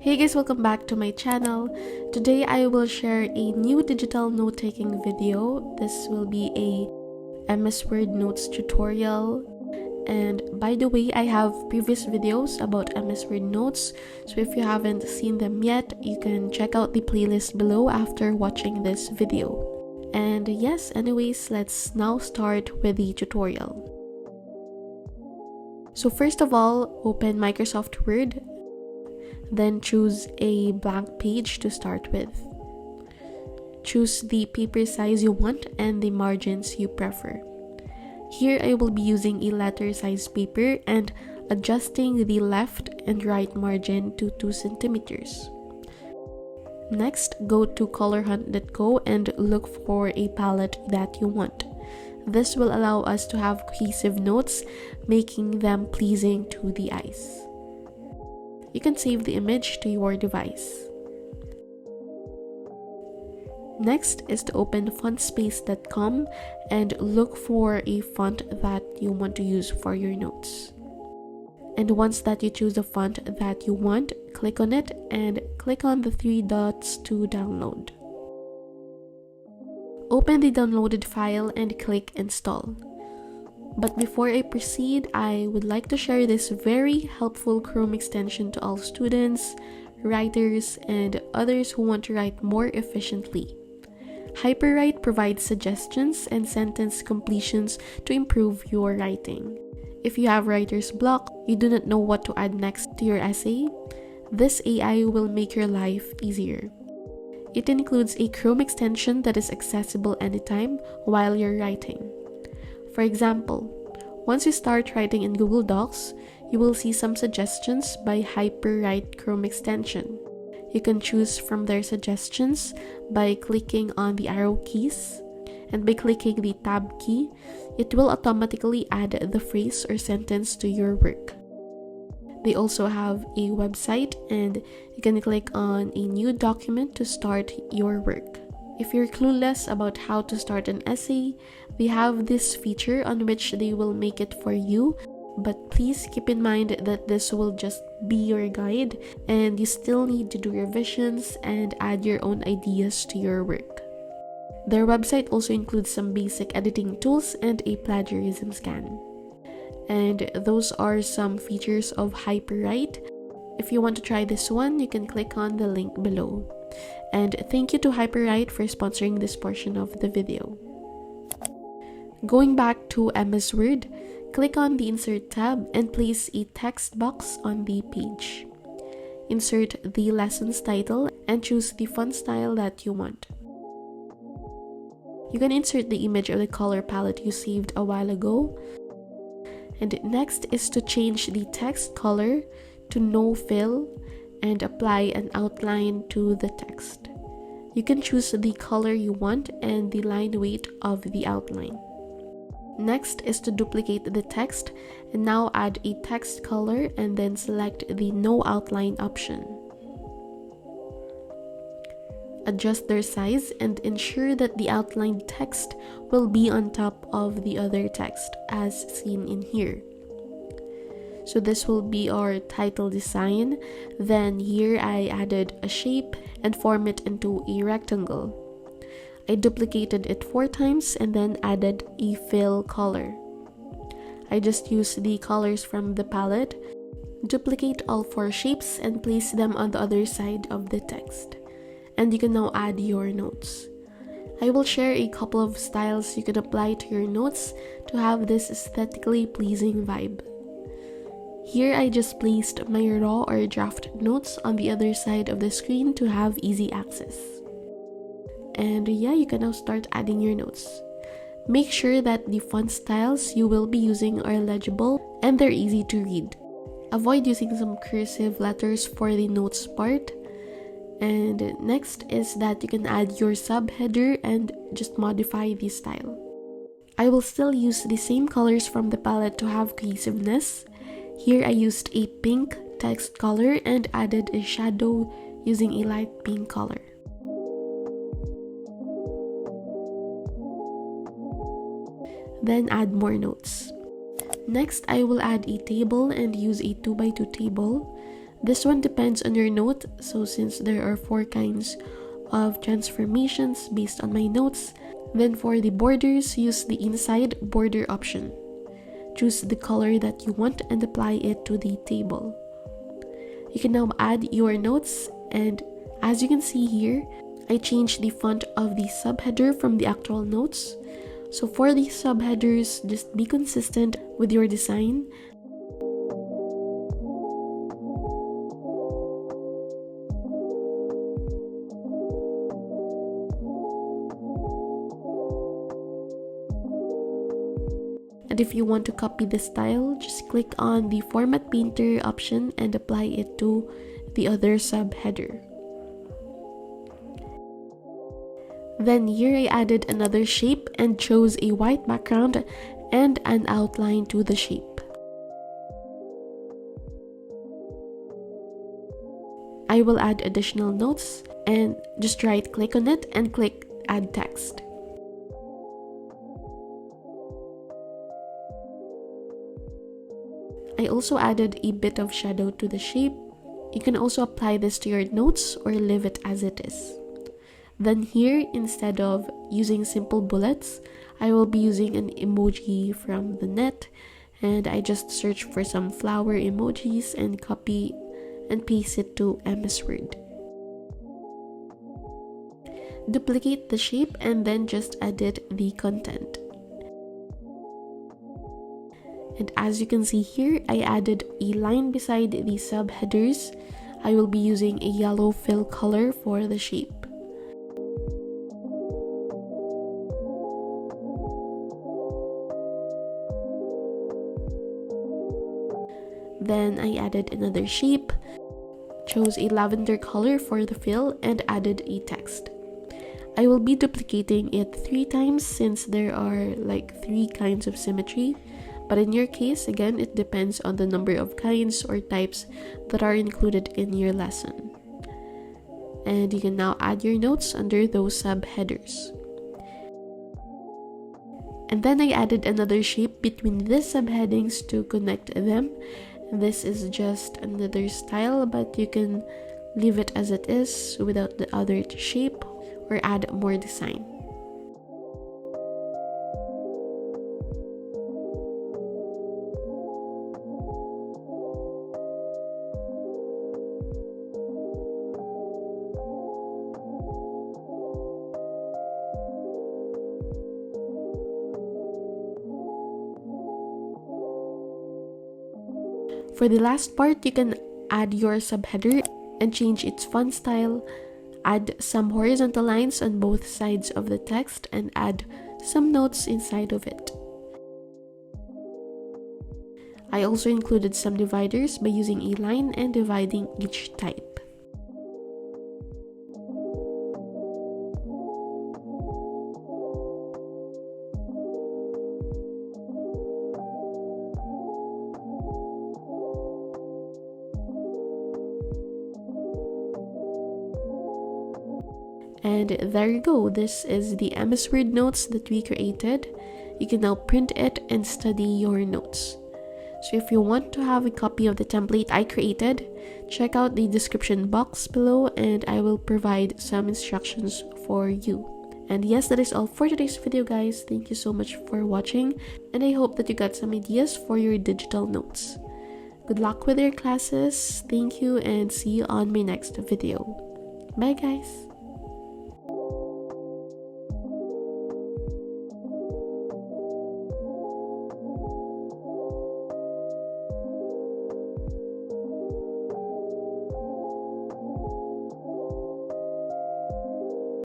Hey guys, welcome back to my channel. Today I will share a new digital note-taking video. This will be a MS Word notes tutorial. And by the way, I have previous videos about MS Word notes, so if you haven't seen them yet, you can check out the playlist below after watching this video. And yes, anyways, let's now start with the tutorial. So first of all, open Microsoft Word. Then choose a blank page to start with. Choose the paper size you want and the margins you prefer. Here I will be using a letter size paper and adjusting the left and right margin to 2 centimeters. Next, go to colorhunt.co and look for a palette that you want. This will allow us to have cohesive notes, making them pleasing to the eyes. You can save the image to your device. Next is to open fontspace.com and look for a font that you want to use for your notes. And once that you choose the font that you want, click on it and click on the 3 dots to download. Open the downloaded file and click install. But before I proceed, I would like to share this very helpful Chrome extension to all students, writers, and others who want to write more efficiently. Hyperwrite provides suggestions and sentence completions to improve your writing. If you have writer's block, you do not know what to add next to your essay, this AI will make your life easier. It includes a Chrome extension that is accessible anytime while you're writing. For example, once you start writing in Google Docs, you will see some suggestions by Hyperwrite Chrome extension. You can choose from their suggestions by clicking on the arrow keys, and by clicking the tab key, it will automatically add the phrase or sentence to your work. They also have a website, and you can click on a new document to start your work. If you're clueless about how to start an essay, they have this feature on which they will make it for you, but please keep in mind that this will just be your guide and you still need to do revisions and add your own ideas to your work. Their website also includes some basic editing tools and a plagiarism scan. And those are some features of Hyperwrite. If you want to try this one, you can click on the link below. And thank you to Hyperwrite for sponsoring this portion of the video. Going back to MS Word, click on the Insert tab and place a text box on the page. Insert the lesson's title and choose the font style that you want. You can insert the image of the color palette you saved a while ago. And next is to change the text color to no fill and apply an outline to the text. You can choose the color you want and the line weight of the outline. Next is to duplicate the text and now add a text color and then select the no outline option. Adjust their size and ensure that the outlined text will be on top of the other text as seen in here. So this will be our title design. Then here I added a shape and form it into a rectangle. I duplicated it 4 times and then added a fill color. I just used the colors from the palette, duplicate all 4 shapes and place them on the other side of the text. And you can now add your notes. I will share a couple of styles you can apply to your notes to have this aesthetically pleasing vibe. Here I just placed my raw or draft notes on the other side of the screen to have easy access. And yeah, you can now start adding your notes. Make sure that the font styles you will be using are legible and they're easy to read. Avoid using some cursive letters for the notes part. And next is that you can add your subheader and just modify the style. I will still use the same colors from the palette to have cohesiveness. Here I used a pink text color and added a shadow using a light pink color. Then add more notes. Next, I will add a table and use a 2x2 table. This one depends on your note, so since there are 4 kinds of transformations based on my notes, then for the borders, use the inside border option. Choose the color that you want and apply it to the table. You can now add your notes, and as you can see here, I changed the font of the subheader from the actual notes. So for the subheaders, just be consistent with your design. And if you want to copy the style, just click on the Format Painter option and apply it to the other subheader. Then here I added another shape and chose a white background and an outline to the shape. I will add additional notes and just right click on it and click Add Text. I also added a bit of shadow to the shape. You can also apply this to your notes or leave it as it is. Then here, instead of using simple bullets, I will be using an emoji from the net, and I just search for some flower emojis and copy and paste it to MS Word. Duplicate the shape and then just edit the content. And as you can see here, I added a line beside the subheaders. I will be using a yellow fill color for the shape. Then I added another shape, chose a lavender color for the fill, and added a text. I will be duplicating it 3 times since there are like 3 kinds of symmetry. But in your case, again, it depends on the number of kinds or types that are included in your lesson. And you can now add your notes under those subheaders. And then I added another shape between these subheadings to connect them. This is just another style, but you can leave it as it is without the other shape or add more design. For the last part, you can add your subheader and change its font style, add some horizontal lines on both sides of the text, and add some notes inside of it. I also included some dividers by using a line and dividing each type. And there you go, this is the MS Word notes that we created. You can now print it and study your notes. So if you want to have a copy of the template I created, check out the description box below and I will provide some instructions for you. And yes, that is all for today's video, guys. Thank you so much for watching, and I hope that you got some ideas for your digital notes. Good luck with your classes. Thank you, and see you on my next video. Bye, guys.